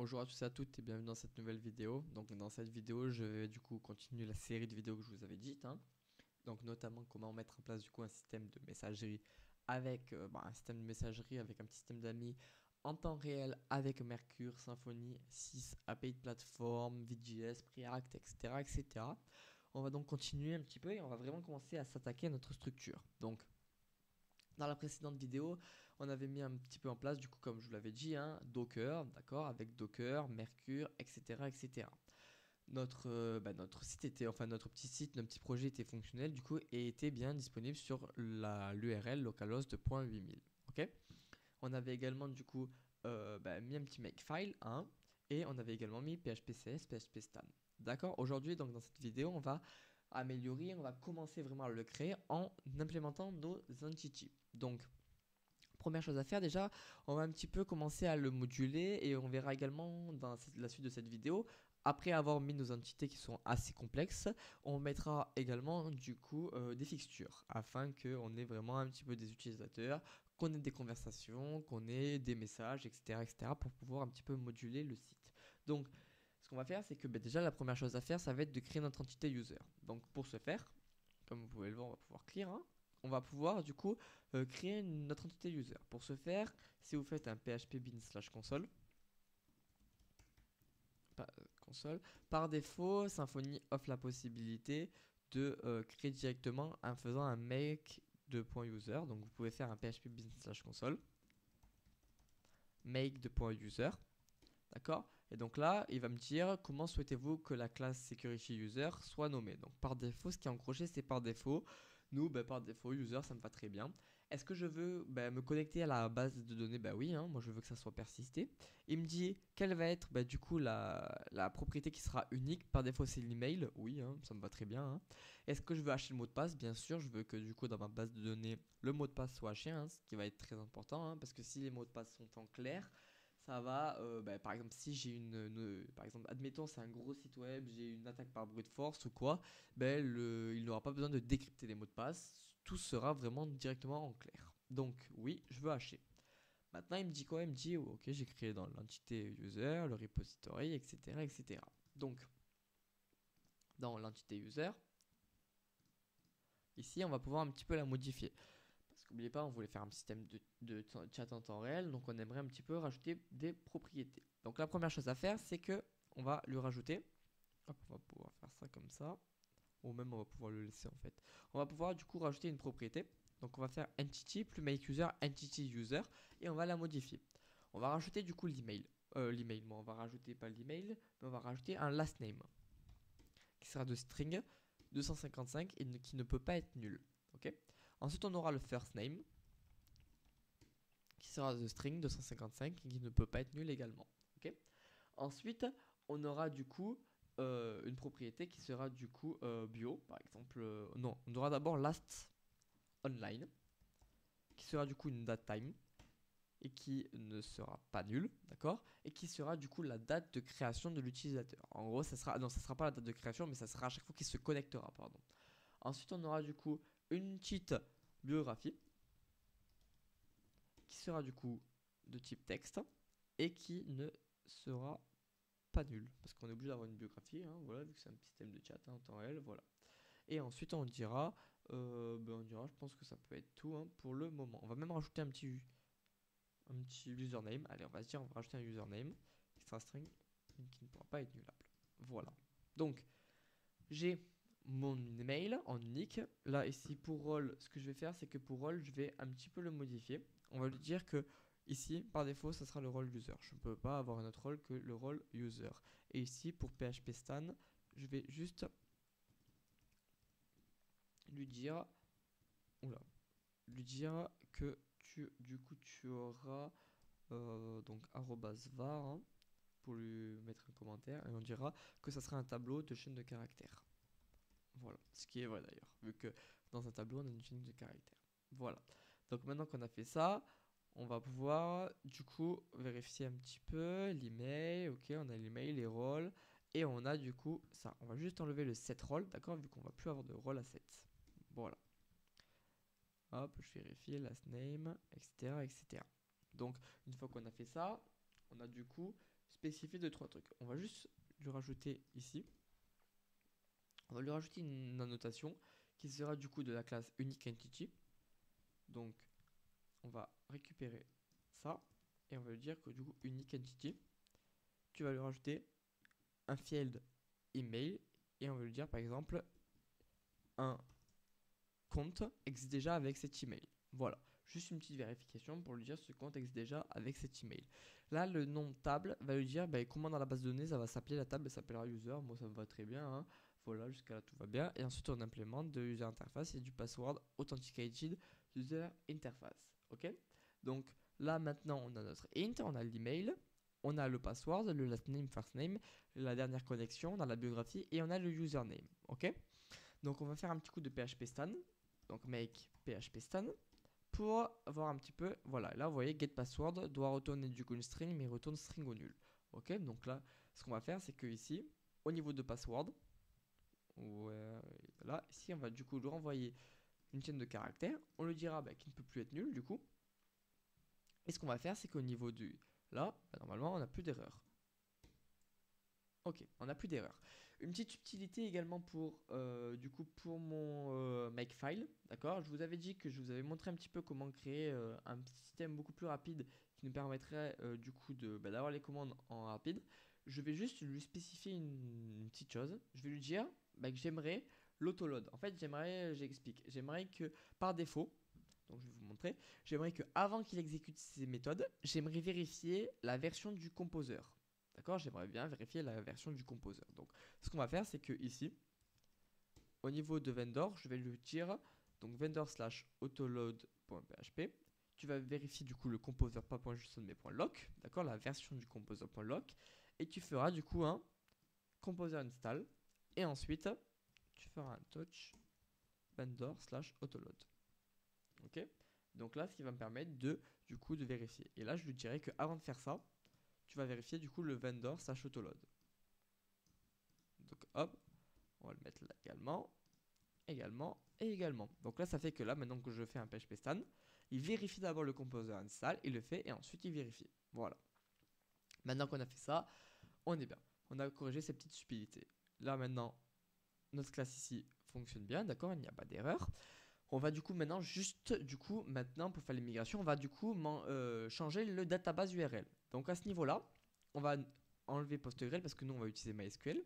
Bonjour à tous et à toutes et bienvenue dans cette nouvelle vidéo. Donc dans cette vidéo, je vais du coup continuer la série de vidéos que je vous avais dites, hein. Donc notamment comment mettre en place du coup un système de messagerie avec un système de messagerie avec un petit système d'amis en temps réel avec Mercure, Symfony 6, API de plateforme, Vue.js, Preact, etc., etc. On va donc continuer un petit peu et on va vraiment commencer à s'attaquer à notre structure. Donc dans la précédente vidéo, on avait mis un petit peu en place, du coup, comme je vous l'avais dit, hein, Docker, d'accord, avec Docker, Mercure, etc., etc. Notre site était, enfin notre petit site, notre petit projet était fonctionnel, du coup, et était bien disponible sur l'URL localhost.8000. Ok. On avait également, du coup, mis un petit makefile, hein, et on avait également mis PHP-CS, PHP-Stan. D'accord. Aujourd'hui, donc dans cette vidéo, on va améliorer, on va commencer vraiment à le créer en implémentant nos entities. Donc, première chose à faire déjà, on va un petit peu commencer à le moduler et on verra également dans la suite de cette vidéo. Après avoir mis nos entités qui sont assez complexes, on mettra également du coup des fixtures afin qu'on ait vraiment un petit peu des utilisateurs, qu'on ait des conversations, qu'on ait des messages, etc., etc. pour pouvoir un petit peu moduler le site. Donc, ce qu'on va faire, c'est que déjà la première chose à faire, ça va être de créer notre entité user. Donc, pour ce faire, comme vous pouvez le voir, on va pouvoir clear, hein. On va pouvoir du coup créer notre entité user. Pour ce faire, si vous faites un php bin slash console, par défaut, Symfony offre la possibilité de créer directement en faisant un make de .user. Donc vous pouvez faire un php bin slash console, make de .user. D'accord. Et donc là, il va me dire comment souhaitez-vous que la classe security user soit nommée. Donc par défaut, ce qui est encroché, c'est par défaut. Nous, par défaut, user, ça me va très bien. Est-ce que je veux me connecter à la base de données? Bah oui, hein, moi je veux que ça soit persisté. Il me dit quelle va être du coup la propriété qui sera unique. Par défaut, c'est l'email. Oui, hein, ça me va très bien, hein. Est-ce que je veux hacher le mot de passe? Bien sûr, je veux que du coup dans ma base de données, le mot de passe soit haché, hein, ce qui va être très important, hein, parce que si les mots de passe sont en clair, ça va, par exemple, si j'ai par exemple, admettons, c'est un gros site web, j'ai une attaque par brute force ou quoi, il n'aura pas besoin de décrypter les mots de passe, tout sera vraiment directement en clair. Donc, oui, je veux hacher. Maintenant, il me dit quoi? Il me dit, oh, ok, j'ai créé dans l'entité user, le repository, etc., etc. Donc, dans l'entité user, ici, on va pouvoir un petit peu la modifier. Parce qu'oubliez pas, on voulait faire un système de chat en temps réel, donc on aimerait un petit peu rajouter des propriétés. Donc la première chose à faire, c'est que on va lui rajouter. Hop, on va pouvoir faire ça comme ça. Ou même on va pouvoir le laisser en fait. On va pouvoir du coup rajouter une propriété. Donc on va faire entity plus make user entity user et on va la modifier. On va rajouter du coup l'email. L'email, bon, on va rajouter pas l'email, mais on va rajouter un last name qui sera de string 255 et qui ne peut pas être nul. Ok. Ensuite on aura le first name qui sera de string 255 et qui ne peut pas être nul également. Ok. Ensuite, on aura du coup une propriété qui sera du coup bio, par exemple. Non, on aura d'abord last online, qui sera du coup une date time et qui ne sera pas nulle, d'accord? Et qui sera du coup la date de création de l'utilisateur. En gros, ça sera, non, ça sera pas la date de création, mais ça sera à chaque fois qu'il se connectera, pardon. Ensuite, on aura du coup une petite biographie qui sera du coup de type texte et qui ne sera pas nul parce qu'on est obligé d'avoir une biographie, hein, voilà, vu que c'est un système de chat, hein, en temps réel, voilà. Et ensuite on dira, je pense que ça peut être tout, hein, pour le moment. On va même rajouter un petit username. Allez, on va se dire, on va rajouter un username qui sera string mais qui ne pourra pas être nullable. Voilà. Donc j'ai mon email en unique. Là, ici, pour rôle, ce que je vais faire, c'est que pour rôle, je vais un petit peu le modifier. On va lui dire que ici, par défaut, ça sera le rôle user. Je ne peux pas avoir un autre rôle que le rôle user. Et ici, pour PHP Stan, je vais juste lui dire, oula, lui dire que du coup, tu auras donc @var, hein, pour lui mettre un commentaire et on dira que ça sera un tableau de chaîne de caractères. Voilà, ce qui est vrai d'ailleurs, vu que dans un tableau, on a une chaîne de caractères. Voilà. Donc maintenant qu'on a fait ça, on va pouvoir du coup vérifier un petit peu l'email. Ok, on a l'email, les rôles. Et on a du coup ça. On va juste enlever le set rôle, d'accord, vu qu'on va plus avoir de rôle à set. Voilà. Hop, je vérifie, last name, etc., etc. Donc, une fois qu'on a fait ça, on a du coup spécifier 2-3 trucs. On va juste lui rajouter ici. On va lui rajouter une annotation qui sera du coup de la classe uniqueEntity. Donc on va récupérer ça et on va lui dire que du coup uniqueEntity, tu vas lui rajouter un field email et on va lui dire par exemple un compte existe déjà avec cet email. Voilà, juste une petite vérification pour lui dire ce compte existe déjà avec cet email. Là, le nom table va lui dire comment dans la base de données ça va s'appeler. La table s'appellera user. Moi, ça me va très bien, hein. Voilà, jusqu'à là tout va bien. Et ensuite, on implémente de user interface et du password authenticated user interface. Ok. Donc là, maintenant, on a notre int, on a l'email, on a le password, le last name, first name, la dernière connexion, on a la biographie et on a le username. Ok. Donc on va faire un petit coup de PHP stan. Donc make PHP stan pour voir un petit peu. Voilà, là vous voyez get password doit retourner du coup une string mais retourne string au nul. Ok, donc là ce qu'on va faire c'est que ici au niveau de password, là ici on va du coup lui renvoyer une chaîne de caractères. On lui dira qu'il ne peut plus être nul du coup. Et ce qu'on va faire c'est qu'au niveau du là, normalement on n'a plus d'erreur. Ok, on n'a plus d'erreur. Une petite utilité également pour, du coup, pour mon Makefile, d'accord. Je vous avais dit que je vous avais montré un petit peu comment créer un système beaucoup plus rapide qui nous permettrait du coup d'avoir les commandes en rapide. Je vais juste lui spécifier une petite chose. Je vais lui dire que j'aimerais l'autoload. En fait, j'explique, j'aimerais que par défaut, donc je vais vous montrer, j'aimerais que avant qu'il exécute ces méthodes, j'aimerais vérifier la version du composer. D'accord, j'aimerais bien vérifier la version du composer. Donc, ce qu'on va faire, c'est que ici, au niveau de vendor, je vais lui dire donc vendor slash autoload.php. Tu vas vérifier du coup le composer pas.json mais .lock, d'accord, la version du composer.lock, et tu feras du coup un composer install, et ensuite tu feras un touch vendor slash autoload. Ok, donc là, ce qui va me permettre du coup de vérifier. Et là, je lui dirais que avant de faire ça, tu vas vérifier du coup le vendor slash autoload. Donc hop, on va le mettre là également, également et également. Donc là, ça fait que là, maintenant que je fais un PHP stan, il vérifie d'abord le composer install, il le fait et ensuite il vérifie. Voilà. Maintenant qu'on a fait ça, on est bien. On a corrigé ces petites stupidité. Là maintenant, notre classe ici fonctionne bien, d'accord, il n'y a pas d'erreur. On va du coup maintenant maintenant pour faire les migrations, on va du coup changer le database URL. Donc à ce niveau-là, on va enlever PostgreSQL parce que nous on va utiliser MySQL.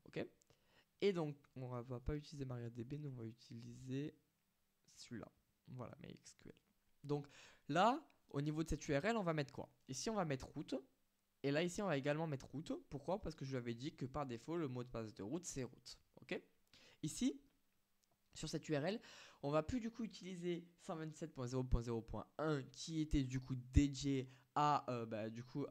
Ok. Et donc on va pas utiliser MariaDB, nous on va utiliser celui-là. Voilà, MySQL. Donc là, au niveau de cette URL, on va mettre quoi? Ici on va mettre route. Et là ici on va également mettre route. Pourquoi? Parce que je lui avais dit que par défaut le mot de passe de route c'est route. Ok. Ici, sur cette URL, on va plus du coup utiliser 127.0.0.1 qui était du coup dédié à,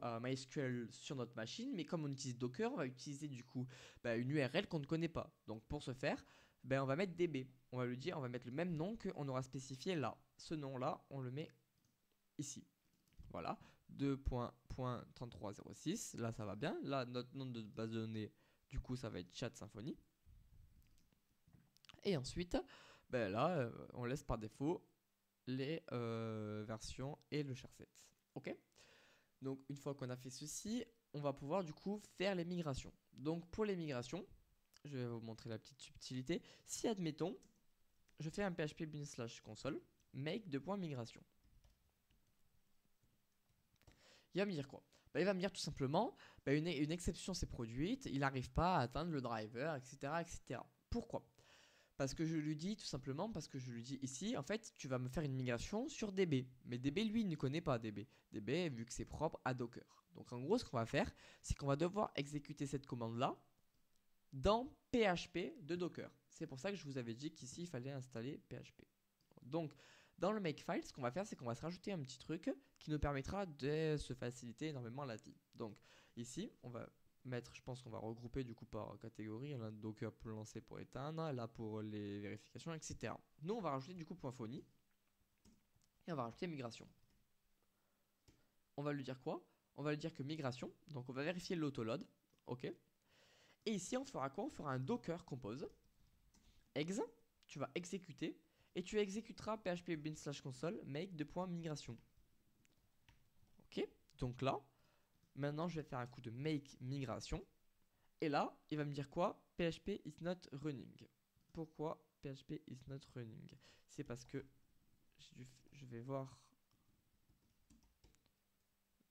à MySQL sur notre machine, mais comme on utilise Docker, on va utiliser du coup une URL qu'on ne connaît pas. Donc pour ce faire, on va mettre DB. On va lui dire, on va mettre le même nom qu'on aura spécifié là. Ce nom-là, on le met ici. Voilà, 2.3306. Là, ça va bien. Là, notre nom de base de données, du coup, ça va être Chat Symfony. Et ensuite, là, on laisse par défaut les versions et le charset. Ok. Donc une fois qu'on a fait ceci, on va pouvoir du coup faire les migrations. Donc pour les migrations, je vais vous montrer la petite subtilité. Si admettons, je fais un php bin slash console make de point migration. Il va me dire quoi? Il va me dire tout simplement une exception s'est produite, il n'arrive pas à atteindre le driver, etc. etc. Pourquoi? Parce que je lui dis tout simplement, parce que je lui dis ici, en fait, tu vas me faire une migration sur DB. Mais DB, lui, il ne connaît pas DB. DB, vu que c'est propre à Docker. Donc en gros, ce qu'on va faire, c'est qu'on va devoir exécuter cette commande-là dans PHP de Docker. C'est pour ça que je vous avais dit qu'ici, il fallait installer PHP. Donc, dans le Makefile, ce qu'on va faire, c'est qu'on va se rajouter un petit truc qui nous permettra de se faciliter énormément la vie. Donc ici, on va je pense qu'on va regrouper du coup par catégorie. Là, Docker pour lancer, pour éteindre, là pour les vérifications, etc. Nous, on va rajouter du coup .phony et on va rajouter migration. On va lui dire quoi? On va lui dire que migration, donc on va vérifier l'autoload, ok. Et ici, on fera quoi? On fera un docker compose ex, tu vas exécuter et tu exécuteras php bin slash console make de point migration. Ok, donc là, Maintenant, je vais faire un coup de make migration. Et là, il va me dire quoi? PHP is not running. Pourquoi PHP is not running? C'est parce que je vais voir.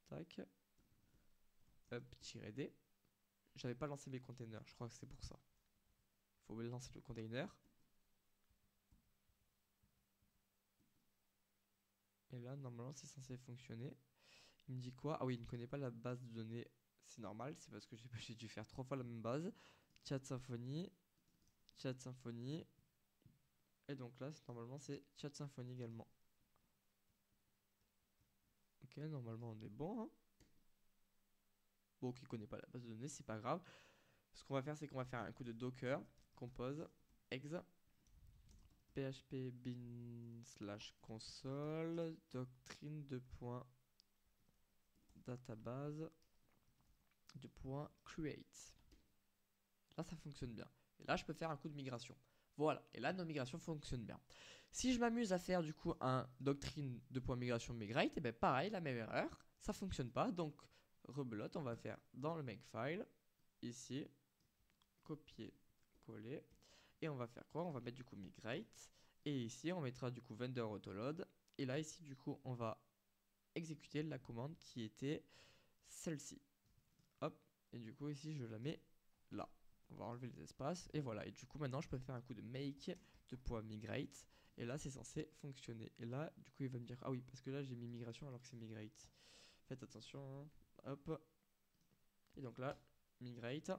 Tac. Up-d. J'avais pas lancé mes containers, je crois que c'est pour ça. Faut lancer le container. Et là, normalement, c'est censé fonctionner. Il me dit quoi? Ah oui, il ne connaît pas la base de données. C'est normal, c'est parce que j'ai dû faire 3 fois la même base. Chat Symfony. Chat Symfony. Et donc là, normalement, c'est Chat Symfony également. Ok, normalement, on est bon. Hein. Bon, qui connaît pas la base de données, c'est pas grave. Ce qu'on va faire, c'est qu'on va faire un coup de docker, compose, ex, php bin / console, doctrine de point database de point create. Là, ça fonctionne bien. Et là, je peux faire un coup de migration. Voilà. Et là, nos migrations fonctionnent bien. Si je m'amuse à faire du coup un doctrine de point migration migrate, et bien pareil, la même erreur, ça fonctionne pas. Donc, rebelote, on va faire dans le makefile, ici, copier, coller. Et on va faire quoi? On va mettre du coup migrate. Et ici, on mettra du coup vendor autoload. Et là, ici, du coup, on va exécuter la commande qui était celle-ci. Hop. Et du coup, ici, je la mets là. On va enlever les espaces. Et voilà. Et du coup, maintenant, je peux faire un coup de make de point migrate. Et là, c'est censé fonctionner. Et là, du coup, il va me dire, ah oui, parce que là, j'ai mis migration alors que c'est migrate. Faites attention. Hein. Hop. Et donc là, migrate.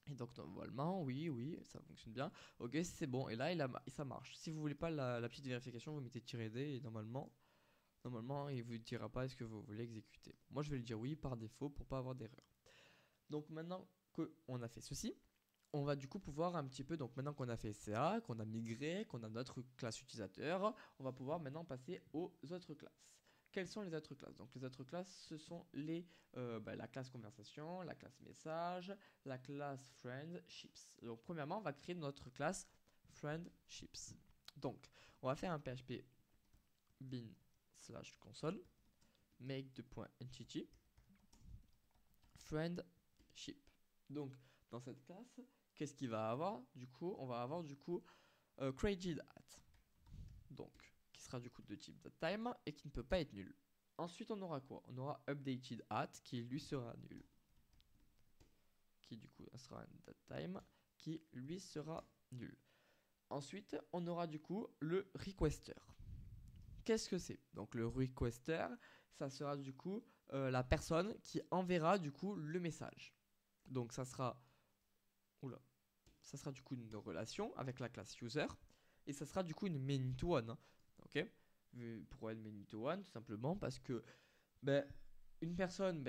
Et donc normalement, oui, ça fonctionne bien. Ok, c'est bon. Et là, ça marche. Si vous voulez pas la petite vérification, vous mettez -d et normalement, il vous dira pas est-ce que vous voulez exécuter. Moi, je vais le dire oui par défaut pour pas avoir d'erreur. Donc maintenant qu'on a fait ceci, on va du coup pouvoir un petit peu, donc maintenant qu'on a fait CA, qu'on a migré, qu'on a notre classe utilisateur, on va pouvoir maintenant passer aux autres classes. Quelles sont les autres classes? Donc les autres classes, ce sont la classe conversation, la classe message, la classe friendships. Donc premièrement, on va créer notre classe friendships. Donc on va faire un php bin / console make de point entity friendship. Donc dans cette classe, qu'est-ce qu'il va avoir? Du coup, on va avoir du coup created at. Donc qui sera du coup de type datetime et qui ne peut pas être nul. Ensuite, on aura quoi? On aura updated at qui lui sera nul. Qui du coup sera un datetime qui lui sera nul. Ensuite, on aura du coup le requester. Qu'est-ce que c'est? Donc le requester, ça sera du coup la personne qui enverra du coup le message. Donc ça sera du coup une relation avec la classe user et ça sera du coup une many to one. Hein. Ok? Pourquoi une many to one? Tout simplement parce que une personne,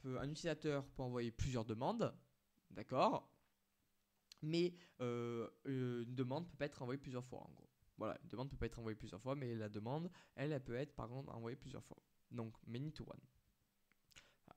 un utilisateur peut envoyer plusieurs demandes, d'accord? Mais une demande peut pas être envoyée plusieurs fois en gros. Voilà, une demande peut pas être envoyée plusieurs fois, mais la demande, elle peut être par contre envoyée plusieurs fois. Donc many to one.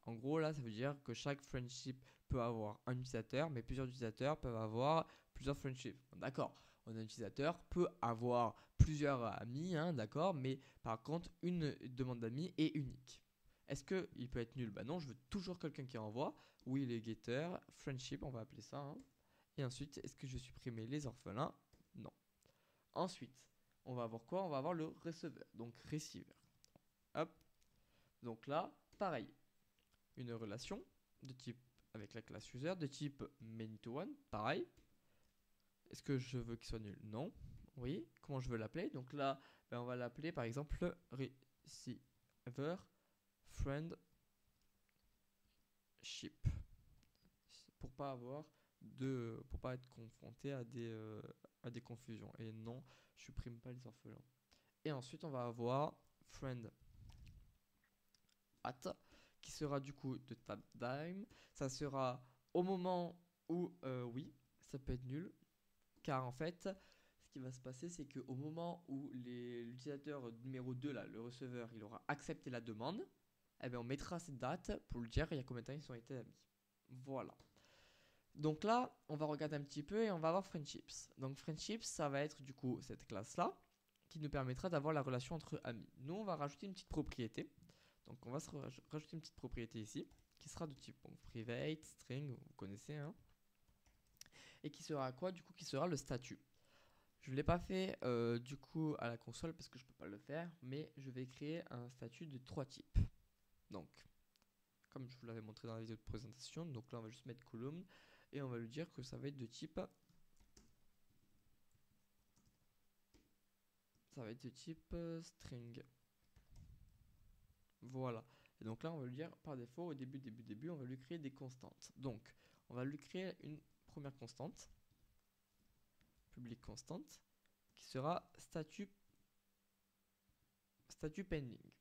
En gros, là, ça veut dire que chaque friendship peut avoir un utilisateur, mais plusieurs utilisateurs peuvent avoir plusieurs friendships. D'accord, un utilisateur peut avoir plusieurs amis, hein, d'accord, mais par contre, une demande d'amis est unique. Est-ce qu'il peut être nul? Bah non, je veux toujours quelqu'un qui envoie. Oui, les getters, friendship, on va appeler ça. Hein. Et ensuite, est-ce que je supprime les orphelins? Non. Ensuite, on va avoir quoi? On va avoir le receveur, donc receiver. Hop. Donc là, pareil. Une relation de type avec la classe user, de type many to one, pareil. Est-ce que je veux qu'il soit nul? Non. Oui. Comment je veux l'appeler? Donc là, on va l'appeler par exemple receiver friendship. Pour pas être confronté à des confusions. Et non, je supprime pas les orphelins. Et ensuite, on va avoir friend at qui sera du coup de type dime. Ça sera au moment où oui, ça peut être nul. Car en fait, ce qui va se passer, c'est qu'au moment où l'utilisateur numéro 2, là, le receveur, il aura accepté la demande, eh bien, on mettra cette date pour lui dire il y a combien de temps ils ont été amis. Voilà. Donc là, on va regarder un petit peu et on va avoir friendships. Donc friendships, ça va être du coup cette classe-là qui nous permettra d'avoir la relation entre amis. Nous, on va rajouter une petite propriété. Donc on va rajouter une petite propriété ici qui sera de type private, string, vous connaissez, hein, et qui sera quoi du coup, qui sera le statut. Je ne l'ai pas fait du coup à la console parce que je peux pas le faire, mais je vais créer un statut de 3 types. Donc, comme je vous l'avais montré dans la vidéo de présentation, donc là on va juste mettre column et on va lui dire que ça va être de type string. Voilà. Et donc là on va lui dire par défaut au début, on va lui créer des constantes. Donc, on va lui créer une première constante, public constante, qui sera statut pending.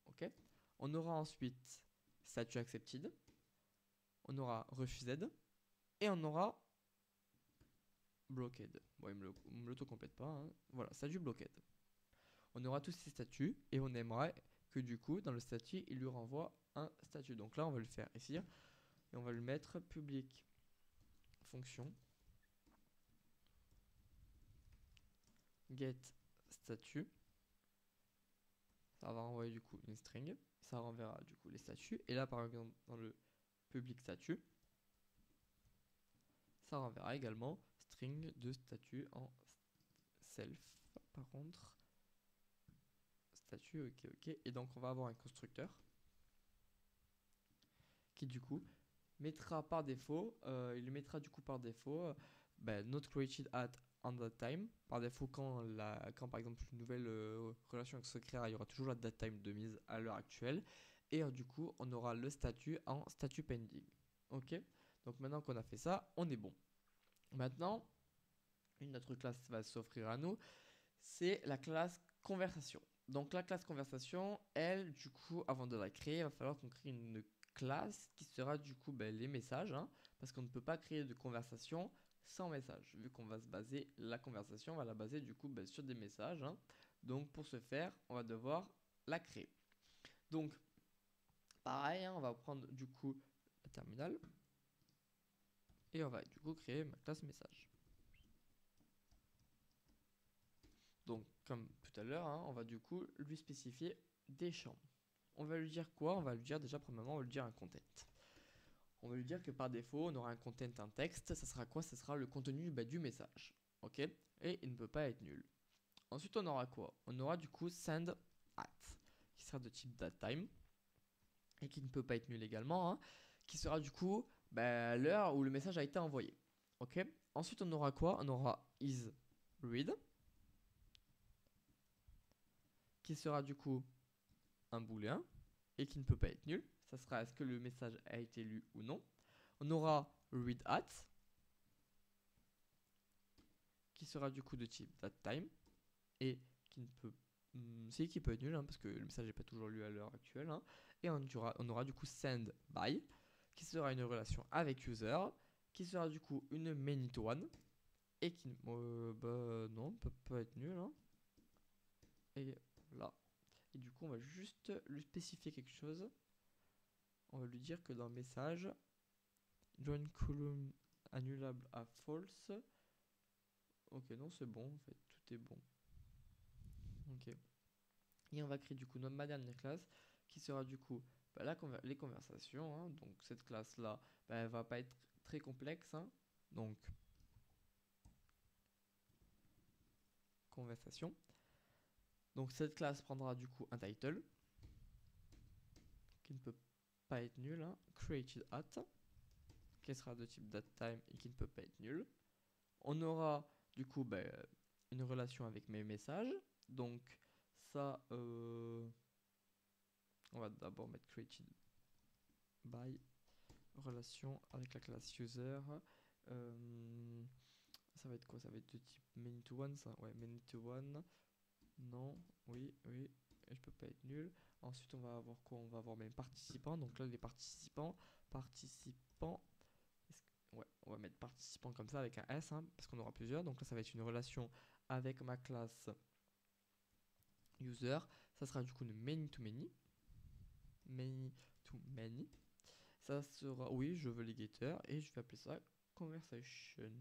Ok. On aura ensuite statut accepted, on aura refused et on aura blocked. Bon, il me l'auto-complète pas, hein. Voilà, statut blocked. On aura tous ces statuts et on aimerait que du coup dans le statut il lui renvoie un statut. Donc là on va le faire ici et on va lui mettre public fonction get statut. Ça va renvoyer du coup une string, ça renverra du coup les statuts. Et là par exemple dans le public statut, ça renverra également string de statut en self. Par contre, statut, ok. Et donc on va avoir un constructeur qui du coup mettra par défaut, il mettra du coup par défaut not created at on that time. Par défaut, quand par exemple une nouvelle relation se créera, il y aura toujours la date time de mise à l'heure actuelle. Et du coup, on aura le statut en statut pending. Ok. Donc maintenant qu'on a fait ça, on est bon. Maintenant, une autre classe va s'offrir à nous, c'est la classe conversation. Donc la classe conversation, elle, du coup, avant de la créer, il va falloir qu'on crée une classe qui sera du coup les messages, hein, parce qu'on ne peut pas créer de conversation sans message. Vu qu'on va se baser, la conversation, on va la baser du coup sur des messages, hein. Donc pour ce faire, on va devoir la créer. Donc pareil, hein, on va prendre du coup la terminale et on va du coup créer ma classe message. Donc comme tout à l'heure, hein, on va du coup lui spécifier des champs. On va lui dire quoi? On va lui dire déjà premièrement, on va lui dire un content. On va lui dire que par défaut, on aura un content, un texte. Ça sera quoi? Ça sera le contenu du message. Ok. Et il ne peut pas être nul. Ensuite, on aura quoi? On aura du coup send at, qui sera de type datetime et qui ne peut pas être nul également, hein, qui sera du coup l'heure où le message a été envoyé. Ok. Ensuite, on aura quoi? On aura is read, qui sera du coup un booléen et qui ne peut pas être nul. Ça sera est-ce que le message a été lu ou non. On aura read at, qui sera du coup de type datetime et qui ne peut qui peut être nul, hein, parce que le message n'est pas toujours lu à l'heure actuelle, hein. Et on aura du coup send by, qui sera une relation avec user, qui sera du coup une many to one et qui non peut pas être nul, hein. Et là, et du coup on va juste lui spécifier quelque chose. On va lui dire que dans le message join column annulable à false. Ok, non, c'est bon, en fait, tout est bon. Ok. Et on va créer du coup ma dernière classe qui sera du coup les conversations, hein. Donc cette classe là, elle va pas être très complexe, hein. Donc conversation. Donc cette classe prendra du coup un title qui ne peut pas être nul, hein. Created at, qui sera de type datetime et qui ne peut pas être nul. On aura du coup une relation avec mes messages. Donc ça, on va d'abord mettre created by relation avec la classe user. Ça va être quoi? Ça va être de type many to one, ça? Ouais, many to one. Non, oui, oui. Et je peux pas être nul. Ensuite, on va avoir quoi? On va avoir mes participants. Donc là, les participants. Ouais, on va mettre participants comme ça avec un S, hein, parce qu'on aura plusieurs. Donc là, ça va être une relation avec ma classe user. Ça sera du coup une many to many. Many to many. Ça sera, oui, je veux les getters et je vais appeler ça conversation.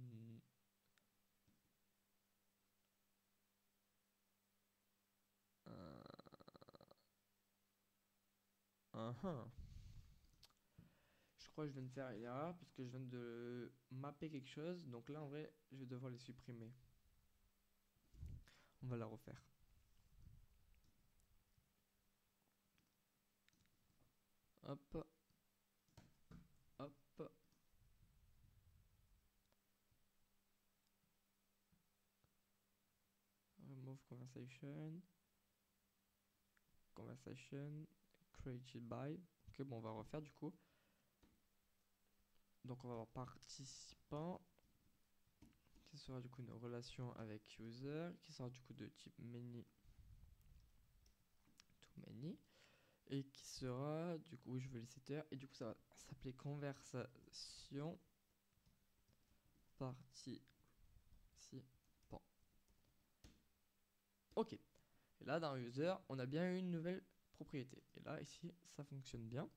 Uhum. Je crois que je viens de faire une erreur parce que je viens de mapper quelque chose. Donc là, en vrai, je vais devoir les supprimer. On va la refaire. Hop, hop. Remove conversation. Conversation. Created by. Ok, bon, on va refaire du coup. Donc on va avoir participant. Qui sera du coup une relation avec user. Qui sera du coup de type many to many. Et qui sera du coup, oui, je veux les setters. Et du coup, ça va s'appeler conversation participant. Ok. Et là, dans user, on a bien une nouvelle propriété. Et là, ici, ça fonctionne bien.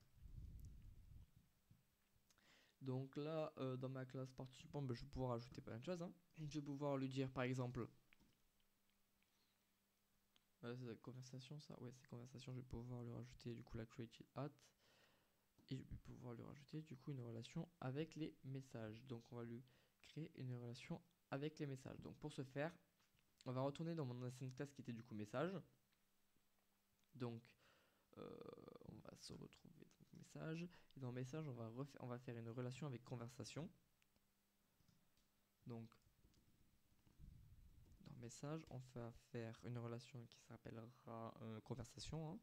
Donc là, dans ma classe participant, je vais pouvoir ajouter plein de choses. Hein. Je vais pouvoir lui dire, par exemple, c'est conversation, ça. Ouais, c'est conversation. Je vais pouvoir lui rajouter du coup la created at. Et je vais pouvoir lui rajouter du coup une relation avec les messages. Donc on va lui créer une relation avec les messages. Donc pour ce faire, on va retourner dans mon ancienne classe qui était du coup message. Donc on va se retrouver dans message. Et dans message, on va faire une relation avec conversation. Donc dans message, on va faire une relation qui s'appellera conversation. Hein.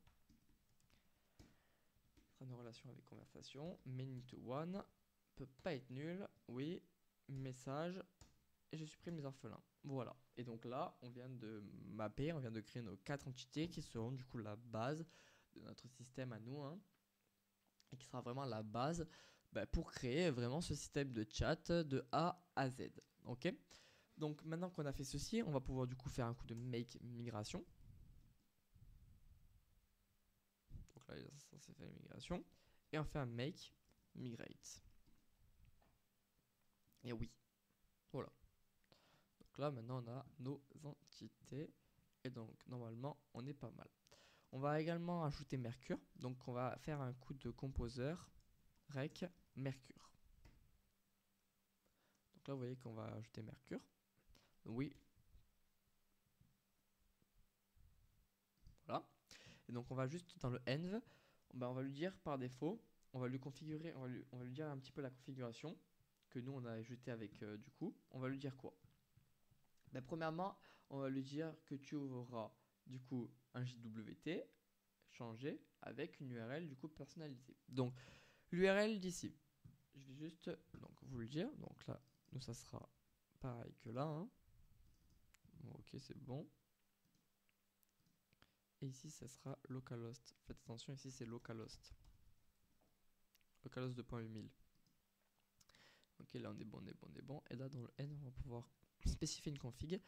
Une relation avec conversation. Many to one peut pas être nul. Oui. Message. Et je supprime les orphelins. Voilà. Et donc là, on vient de mapper, on vient de créer nos 4 entités qui seront du coup la base de notre système à nous. Hein, et qui sera vraiment la base pour créer vraiment ce système de chat de A à Z. Ok. Donc maintenant qu'on a fait ceci, on va pouvoir du coup faire un coup de make migration. Donc là, ça c'est fait la migration. Et on fait un make migrate. Et oui. Voilà. Donc là, maintenant, on a nos entités. Et donc, normalement, on est pas mal. On va également ajouter Mercure. Donc, on va faire un coup de composeur rec Mercure. Donc là, vous voyez qu'on va ajouter Mercure. Oui. Voilà. Et donc, on va juste dans le env, on va lui dire par défaut, on va lui configurer, on va lui dire un petit peu la configuration que nous, on a ajouté avec du coup. On va lui dire quoi? Premièrement, on va lui dire que tu auras du coup un JWT changé avec une URL du coup personnalisée. Donc l'URL d'ici, je vais juste donc vous le dire. Donc là, nous ça sera pareil que là. Hein. Bon, ok, c'est bon. Et ici, ça sera localhost. Faites attention, ici c'est localhost. Localhost 2.8000. Ok, là on est bon, on est bon, on est bon. Et là dans le N, on va pouvoir spécifier une config.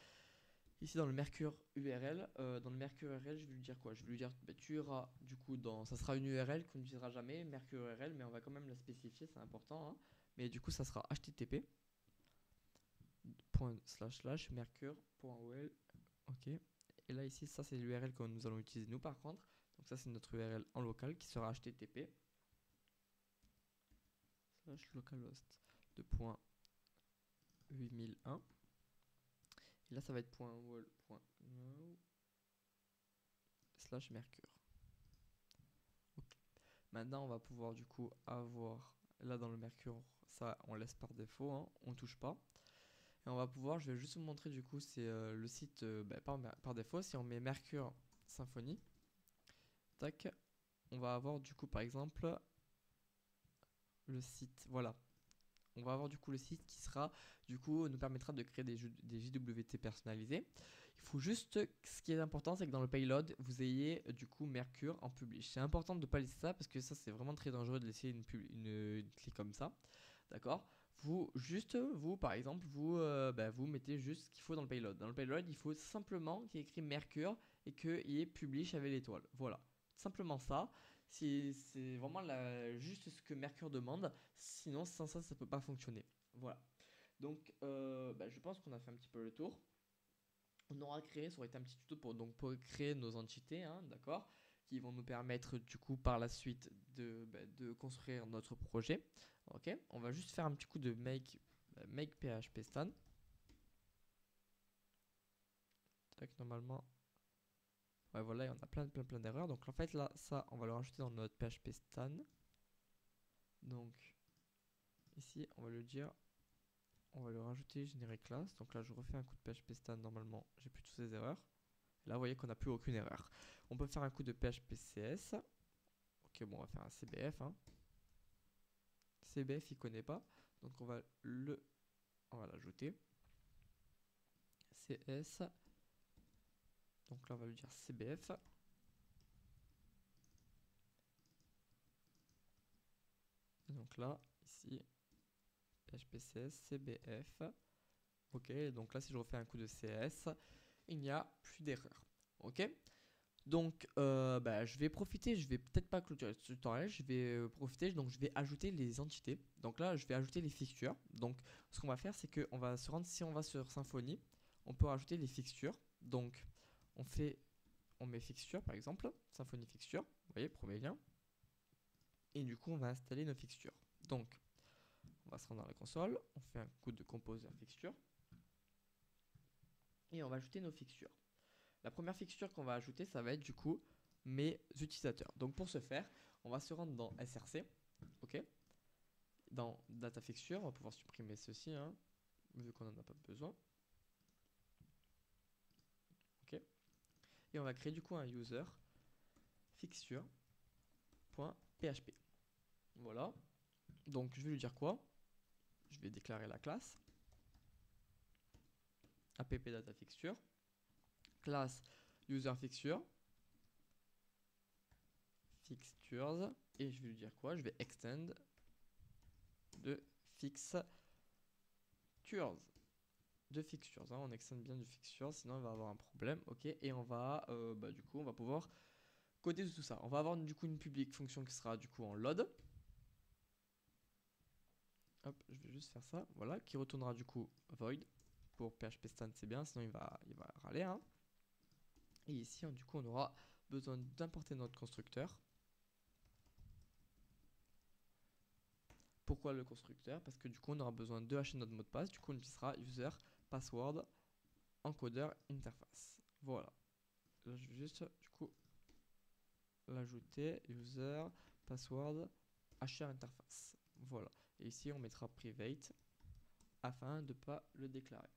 Ici dans le Mercure URL, dans le Mercure URL, je vais lui dire quoi? Je vais lui dire tu auras du coup ça sera une URL qu'on n'utilisera jamais, Mercure URL, mais on va quand même la spécifier, c'est important. Hein. Mais du coup, ça sera http mercure.ol. Ok. Et là ici, ça c'est l'URL que nous allons utiliser nous par contre. Donc ça c'est notre URL en local qui sera http localhost 2.8001. Et là ça va être .wall.no/mercure. Okay. Maintenant on va pouvoir du coup avoir là dans le Mercure, ça on laisse par défaut, hein, on touche pas. Et on va pouvoir, je vais juste vous montrer du coup, c'est le site par défaut. Si on met Mercure Symfony, tac, on va avoir du coup par exemple le site, voilà. On va avoir du coup le site qui sera, du coup, nous permettra de créer des JWT personnalisés. Il faut juste, ce qui est important, c'est que dans le payload, vous ayez du coup Mercure en publish. C'est important de ne pas laisser ça parce que ça, c'est vraiment très dangereux de laisser une clé comme ça. D'accord? Vous, par exemple, vous mettez juste ce qu'il faut dans le payload. Dans le payload, il faut simplement qu'il y ait écrit Mercure et qu'il y ait publish avec l'étoile. Voilà. Simplement ça. C'est vraiment juste ce que Mercure demande. Sinon, sans ça, ça ne peut pas fonctionner. Voilà. Donc, je pense qu'on a fait un petit peu le tour. On aura créé, ça aurait été un petit tuto pour créer nos entités, hein, d'accord. qui vont nous permettre du coup par la suite de construire notre projet. Ok, on va juste faire un petit coup de make PHP stan. Tac, normalement. Ouais, voilà, et on a plein d'erreurs. Donc en fait là, ça, on va le rajouter dans notre PHP stan. Donc ici, on va le dire, on va le rajouter générer classe. Donc là, je refais un coup de PHP stan. Normalement, j'ai plus toutes ces erreurs. Là, vous voyez qu'on n'a plus aucune erreur. On peut faire un coup de PHP CS. Ok, bon, on va faire un CBF. Hein. CBF, il connaît pas. Donc on va l'ajouter. CS. Donc là, on va lui dire CBF. Et donc là, ici, PHP-CS, CBF. Ok, donc là, si je refais un coup de CS, il n'y a plus d'erreur. Ok, donc je vais profiter, je vais peut-être pas clôturer ce tutoriel, je vais profiter, donc je vais ajouter les entités. Donc là, je vais ajouter les fixtures. Donc ce qu'on va faire, c'est qu'on va se rendre, si on va sur Symfony, on peut rajouter les fixtures. Donc on met fixture par exemple, Symfony fixture, vous voyez, premier lien. Et du coup, on va installer nos fixtures. Donc, on va se rendre dans la console, on fait un coup de composer fixture. Et on va ajouter nos fixtures. La première fixture qu'on va ajouter, ça va être du coup mes utilisateurs. Donc pour ce faire, on va se rendre dans SRC, ok. Dans data fixture, on va pouvoir supprimer ceci, hein, vu qu'on n'en a pas besoin. Ok. Et on va créer du coup un user fixture.php. Voilà. Donc je vais lui dire quoi? Je vais déclarer la classe app-data-fixture, classe user-fixture, fixtures, et je vais lui dire quoi? Je vais extend de fixtures. De fixtures, hein. On extend bien du fixture, sinon on va avoir un problème. Ok, et on va du coup on va pouvoir coder tout ça. On va avoir du coup une public fonction qui sera du coup en load. Hop, je vais juste faire ça, voilà, qui retournera du coup void. Pour PHP stan c'est bien, sinon il va râler, hein. Et ici du coup on aura besoin d'importer notre constructeur. Pourquoi le constructeur? Parce que du coup on aura besoin de hacher notre mot de passe. Du coup on utilisera user password encodeur interface. Voilà. Là je vais juste du coup l'ajouter user password hasher interface. Voilà. Et ici on mettra private afin de ne pas le déclarer.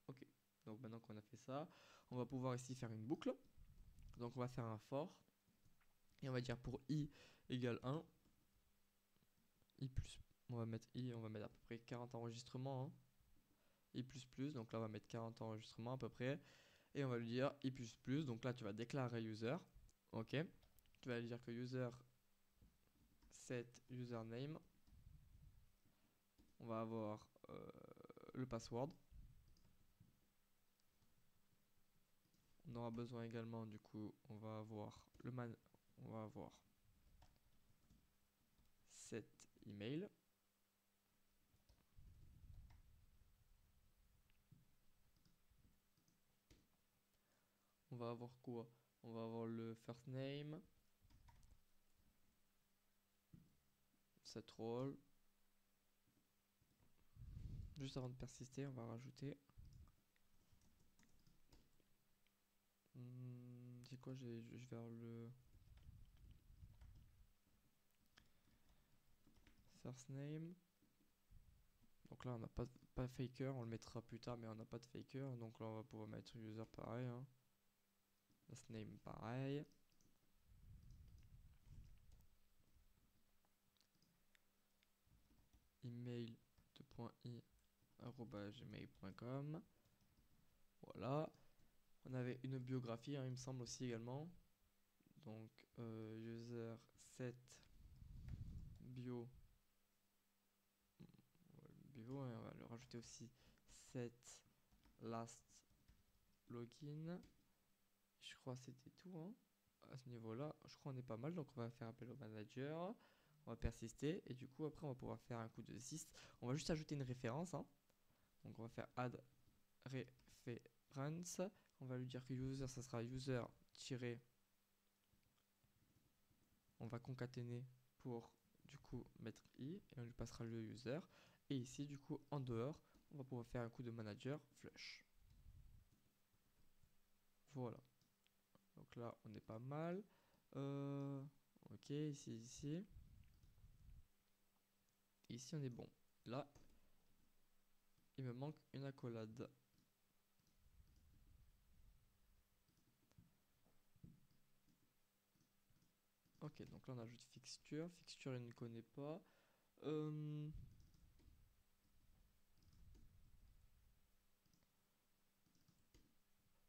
Ok. Donc maintenant qu'on a fait ça, on va pouvoir ici faire une boucle. Donc on va faire un for et on va dire pour i égale 1, i plus, on va mettre à peu près 40 enregistrements, hein. I++, donc là on va mettre 40 enregistrements à peu près, et on va lui dire i++, donc là tu vas déclarer user, ok, tu vas lui dire que user set username, on va avoir le password, on aura besoin également du coup, on va avoir set email. On va avoir quoi? On va avoir le first name, set role. Juste avant de persister, on va rajouter. C'est quoi? Je vais avoir le first name. Donc là, on n'a pas faker, on le mettra plus tard, mais on n'a pas de faker. Donc là, on va pouvoir mettre user pareil, hein. Last name pareil. Email .i@gmail.com. Voilà. On avait une biographie, hein, il me semble aussi également. Donc user set bio. Bio, hein, on va le rajouter aussi set last login. Je crois que c'était tout, hein. À ce niveau-là, je crois qu'on est pas mal. Donc on va faire appel au manager. On va persister. Et du coup, après, on va pouvoir faire un coup de 6. On va juste ajouter une référence, hein. Donc on va faire add reference. On va lui dire que user, ça sera user- on va concaténer pour du coup mettre i et on lui passera le user. Et ici du coup en dehors, on va pouvoir faire un coup de manager flush. Voilà. Donc là on est pas mal. Ok, ici. Ici on est bon. Là, il me manque une accolade. Ok, donc là on ajoute fixture. Fixture, il ne connaît pas.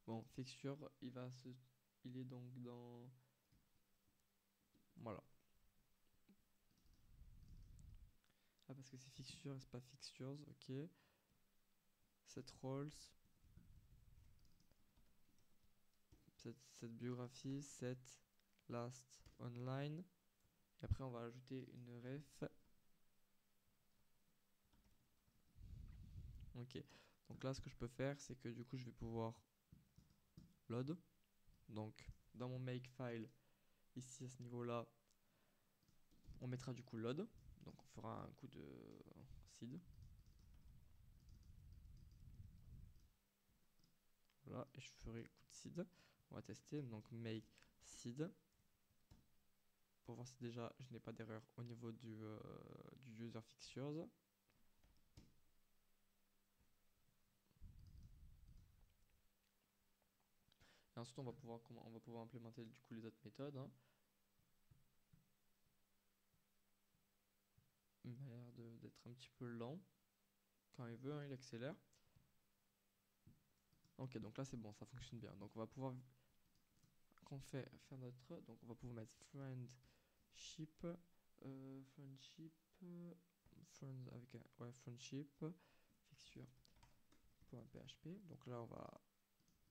Bon, fixture, il est donc dans... Voilà. Ah, parce que c'est fixture, c'est pas fixtures, ok. Set roles. Cette biographie, set last online. Et après, on va ajouter une ref. Ok. Donc là, ce que je peux faire, c'est que du coup, je vais pouvoir load. Donc, dans mon makefile, ici, à ce niveau-là, on mettra du coup load. Donc, on fera un coup de seed. Voilà, et je ferai coup de seed. On va tester. Donc, make seed. Pour voir si déjà je n'ai pas d'erreur au niveau du user fixtures. Et ensuite on va pouvoir implémenter du coup les autres méthodes. Hein. Il m'a l'air d'être un petit peu lent. Quand il veut, hein, il accélère. Ok, donc là c'est bon, ça fonctionne bien. Donc on va pouvoir, quand on fait faire notre, donc on va pouvoir mettre friendship, friends avec un, ouais, friendship, fixture.php. Donc là on va,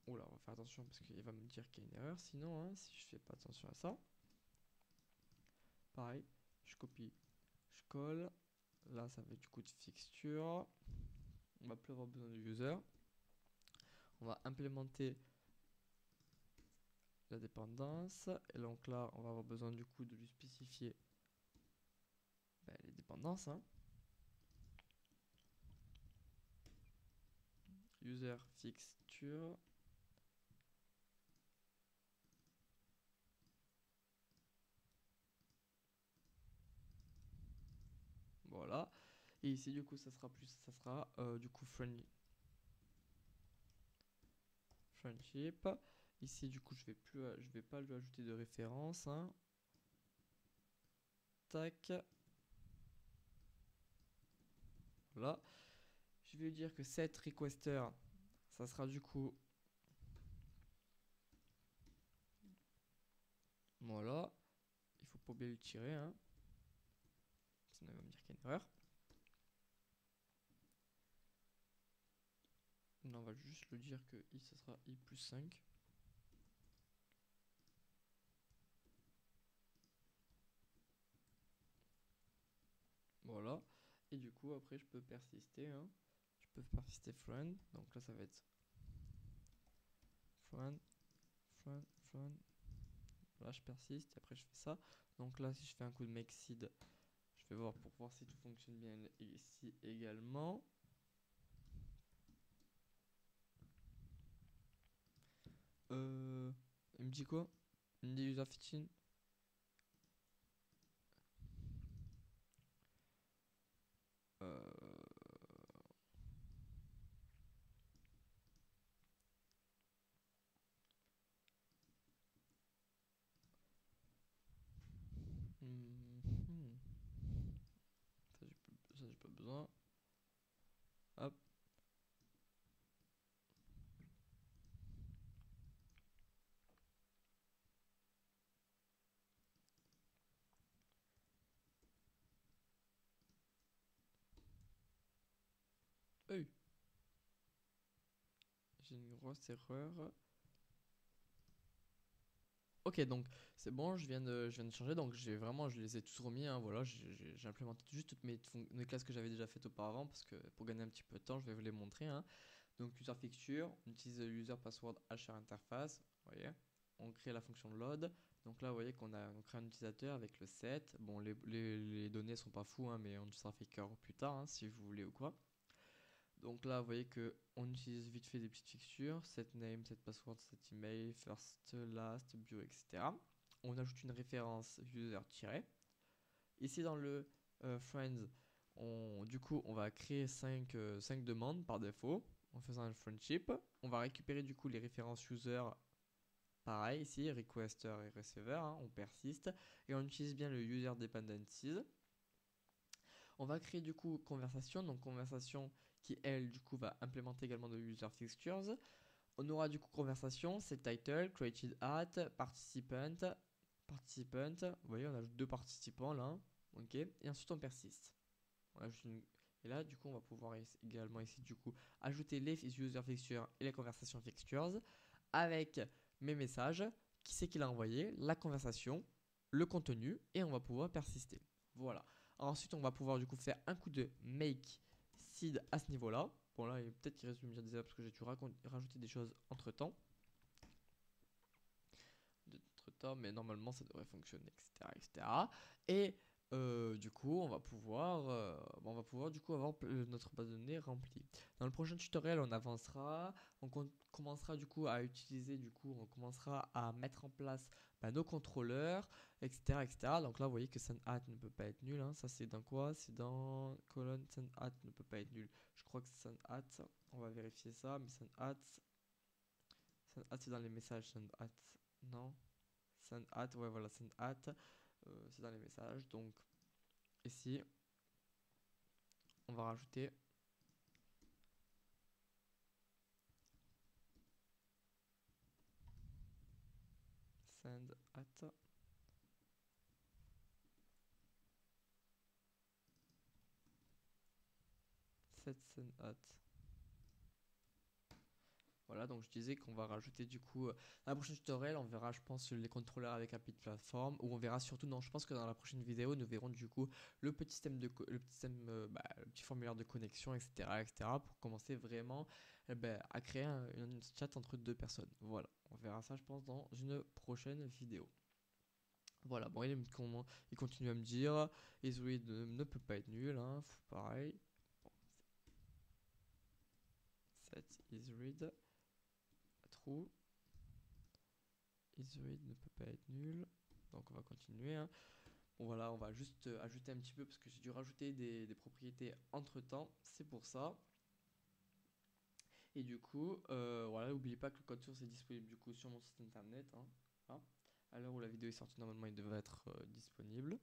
oula, on va faire attention parce qu'il va me dire qu'il y a une erreur. Sinon, hein, si je fais pas attention à ça, pareil, je copie, je colle. Là ça va être du coup de fixture. On va plus avoir besoin de user. On va implémenter la dépendance. Et donc là, on va avoir besoin du coup de lui spécifier les dépendances. Hein. User fixture. Voilà. Et ici, du coup, ça sera du coup friendship. Ici, du coup, je vais pas lui ajouter de référence. Hein. Tac. Voilà. Je vais lui dire que set requester, ça sera du coup... Voilà. Il faut pas oublier le tirer. Hein. Sinon, il va me dire qu'il y a une erreur. Non, on va juste le dire que i, ça sera i plus 5. Voilà. Et du coup, après, je peux persister. Hein. Je peux persister friend. Donc là, ça va être friend. Là, je persiste. Et après, je fais ça. Donc là, si je fais un coup de make seed, je vais voir pour voir si tout fonctionne bien ici également. Il me dit quoi? Il me dit user fitting. Ça, j'ai pas besoin. Hop. Hey. J'ai une grosse erreur. Ok, donc c'est bon, je viens de changer, donc je les ai tous remis, hein, voilà, j'ai implémenté juste toutes mes classes que j'avais déjà faites auparavant, parce que pour gagner un petit peu de temps, je vais vous les montrer. Hein. Donc user fixture, on utilise user password HR interface, vous voyez, on crée la fonction load, Donc là, vous voyez qu'on a créé un utilisateur avec le set. Bon, les données sont pas fous, hein, mais on utilisera Faker plus tard, hein, si vous voulez ou quoi. Donc là, vous voyez que on utilise vite fait des petites fixtures, set name, set password, set email, first, last, bio, etc. On ajoute une référence user-. Ici dans le friends, du coup, on va créer 5 demandes par défaut en faisant un friendship. On va récupérer du coup les références user. Pareil ici, requester et receiver, hein, on persiste et on utilise bien le user dependencies. On va créer du coup conversation, donc conversation qui elle du coup va implémenter également de user fixtures. On aura du coup conversation, c'est title, created at, participant, vous voyez on ajoute 2 participants là, ok, et ensuite on persiste. On ajoute et là du coup on va pouvoir également ici du coup ajouter les user fixtures et les conversation fixtures avec mes messages, qui c'est qui l'a envoyé, la conversation, le contenu, et on va pouvoir persister. Voilà. Ensuite, on va pouvoir du coup faire un coup de make seed à ce niveau-là. Bon là, peut-être qu'il reste de me dire des erreurs parce que j'ai dû rajouter des choses entre temps. Mais normalement ça devrait fonctionner, etc. etc. Et du coup, on va pouvoir du coup avoir notre base de données remplie. Dans le prochain tutoriel, on avancera, on commencera du coup à utiliser, on commencera à mettre en place nos contrôleurs, etc., etc. Donc là, vous voyez que sendAt ne peut pas être nul. Hein. Ça, c'est dans quoi? C'est dans colonne sendAt ne peut pas être nul. Je crois que sendAt, on va vérifier ça, mais sendAt c'est dans les messages. SendAt, non. SendAt, ouais, voilà, sendAt, c'est dans les messages. Donc ici, on va rajouter sendAt. Set sendAt. Voilà, donc je disais qu'on va rajouter du coup, dans la prochaine tutoriel, on verra, je pense, les contrôleurs avec API de plateforme, ou on verra surtout, non, je pense que dans la prochaine vidéo, nous verrons du coup le petit système le petit formulaire de connexion, etc., etc., pour commencer vraiment à créer une chat entre 2 personnes. Voilà, on verra ça, je pense, dans une prochaine vidéo. Voilà, bon, il continue à me dire, isRead ne peut pas être nul, hein, pareil. Bon, set isRead. True. IsRead ne peut pas être nul. Donc on va continuer. Hein. Bon voilà, on va juste ajouter un petit peu parce que j'ai dû rajouter des propriétés entre temps. C'est pour ça. Et du coup, voilà, n'oubliez pas que le code source est disponible du coup sur mon site internet. Hein. Voilà. À l'heure où la vidéo est sortie, normalement il devrait être disponible.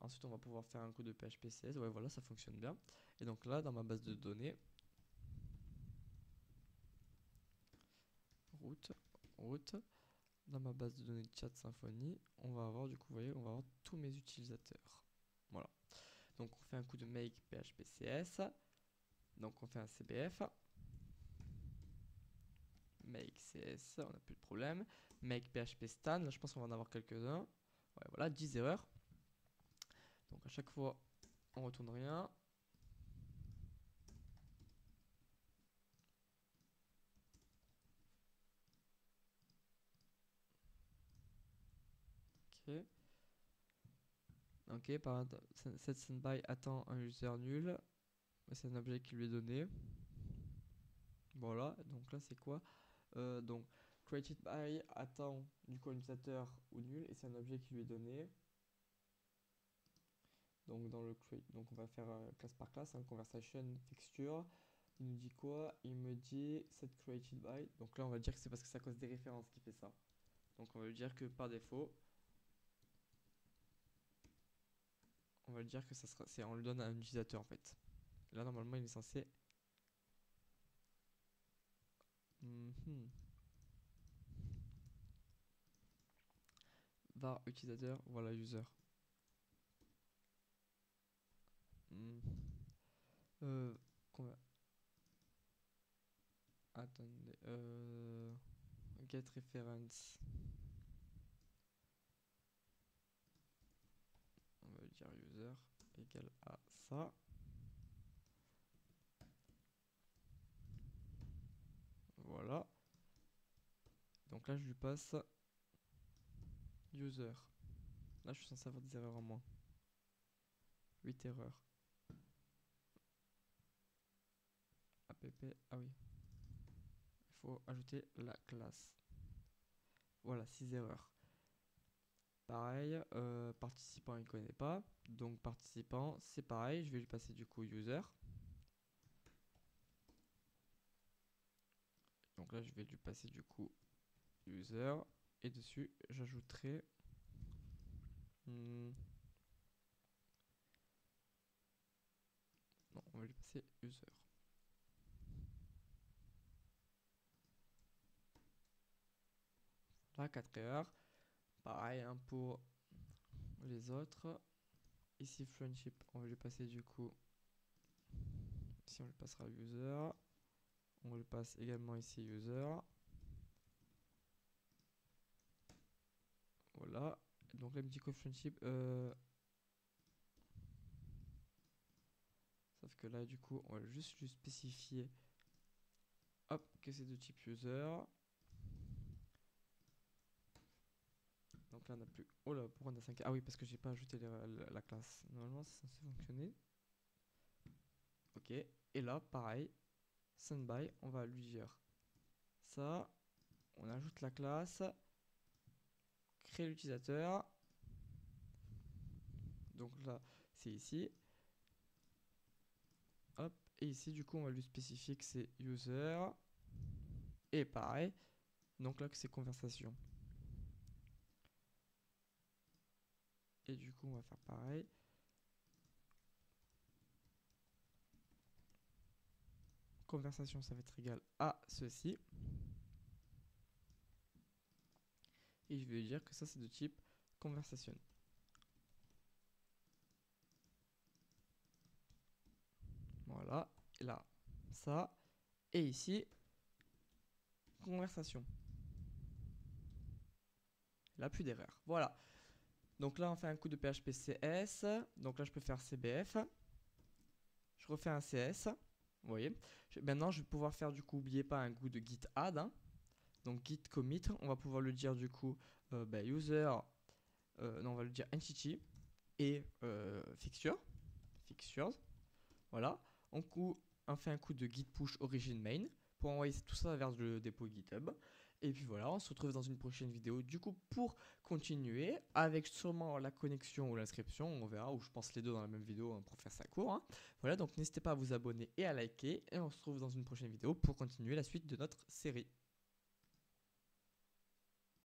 Ensuite, on va pouvoir faire un coup de PHP-CS. Ouais, voilà, ça fonctionne bien. Et donc là, dans ma base de données, route, dans ma base de données de chat Symfony, on va avoir du coup, vous voyez, on va avoir tous mes utilisateurs. Voilà. Donc on fait un coup de make phpcs. Donc on fait un cbf. Make cs, on n'a plus de problème. Make php stan, là je pense qu'on va en avoir quelques-uns. Ouais, voilà, 10 erreurs. Donc à chaque fois, on retourne rien. Ok. Ok, par exemple, set sendBy attend un user nul. C'est un objet qui lui est donné. Voilà, donc là c'est quoi? Donc created by attend du coup un utilisateur ou nul et c'est un objet qui lui est donné. Donc dans le create, donc on va faire classe par classe, hein, conversation fixture. Il nous dit quoi? Il me dit set created by. Donc là on va dire que c'est parce que c'est à cause des références qui fait ça. Donc on va lui dire que par défaut, on va lui dire que ça sera, on lui donne à un utilisateur en fait. Là normalement il est censé. Var utilisateur, voilà user. Euh, Attendez, get reference. On va dire user égale à ça. Voilà. Donc là, je lui passe user. Là, je suis censé avoir des erreurs en moins. 8 erreurs. App, ah oui. Il faut ajouter la classe. Voilà, 6 erreurs. Pareil, participant, il ne connaît pas. Donc, participant, c'est pareil. Je vais lui passer du coup user. Donc là, je vais lui passer du coup user. Et dessus, j'ajouterai... non, on va lui passer user. Là, 4 erreurs. Pareil hein, pour les autres. Ici, friendship, on va lui passer du coup... Ici, on lui passera user. On lui passe également ici user. Voilà. Donc là, petit friendship. Sauf que là, du coup, on va juste lui spécifier. Hop, que c'est de type user. Donc là, on n'a plus. Oh là, pourquoi on a 5? Ah oui, parce que j'ai pas ajouté la classe. Normalement, c'est censé fonctionner. Ok. Et là, pareil. Sendby, on va lui dire ça. On ajoute la classe. Créer l'utilisateur. Donc là, c'est ici. Hop. Et ici, du coup, on va lui spécifier que c'est user. Et pareil. Donc là, que c'est conversation. Et du coup, on va faire pareil. Conversation, ça va être égal à ceci. Et je vais lui dire que ça, c'est de type conversation. Voilà. Et là, ça. Et ici, conversation. Là, plus d'erreur. Voilà. Donc là, on fait un coup de PHP CS. Donc là, je peux faire CBF. Je refais un CS. Vous voyez. Maintenant, je vais pouvoir faire du coup, n'oubliez pas un goût de git add. Hein. Donc git commit. On va pouvoir le dire du coup user. Non, on va le dire entity et fixtures. Voilà. On fait un coup de git push origin main pour envoyer tout ça vers le dépôt GitHub. Et puis voilà, on se retrouve dans une prochaine vidéo du coup pour continuer avec sûrement la connexion ou l'inscription. On verra, ou je pense les deux dans la même vidéo hein, pour faire ça court. Hein. Voilà, donc n'hésitez pas à vous abonner et à liker. Et on se retrouve dans une prochaine vidéo pour continuer la suite de notre série.